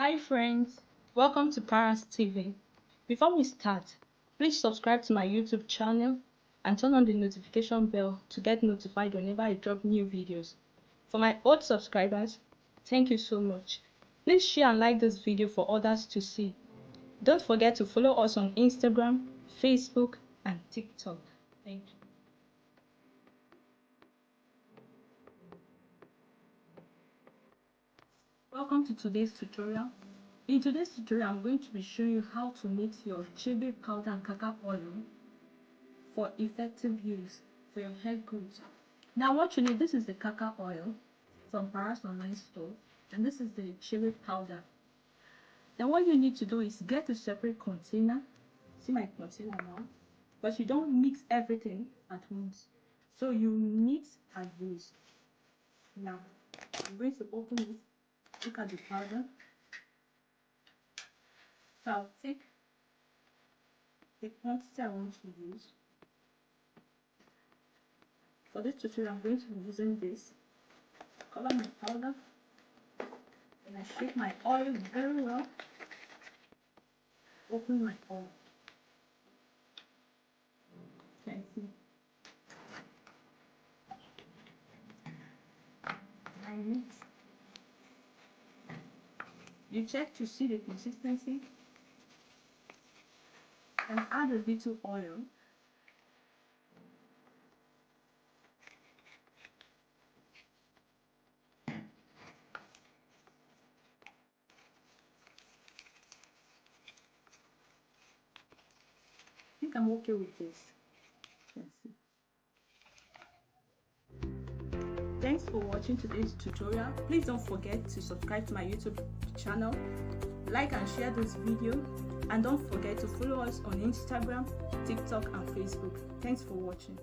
Hi friends, welcome to Paras TV. Before we start, please subscribe to my YouTube channel and turn on the notification bell to get notified whenever I drop new videos. For my old subscribers, thank you so much. Please share and like this video for others to see. Don't forget to follow us on Instagram, Facebook and TikTok. Thank you. Welcome to today's tutorial. In today's tutorial, I'm going to be showing you how to mix your Chebe powder and Karkar oil for effective use for your hair growth. Now what you need, this is the Karkar oil from Paras online store, and this is the Chebe powder. Then what you need to do is get a separate container. See my container now, but you don't mix everything at once. So you mix and use. Now I'm going to open it. Look at the powder. So I'll take the quantity I want to use. For this tutorial, I'm going to be using this. Cover my powder, and I shake my oil very well. Open my oil. Okay, see. I mix. You check to see the consistency and add a little oil. I think I'm okay with this. Let's see. Thanks for watching today's tutorial. Please don't forget to subscribe to my YouTube channel, like and share this video, and don't forget to follow us on Instagram, TikTok and Facebook. Thanks for watching.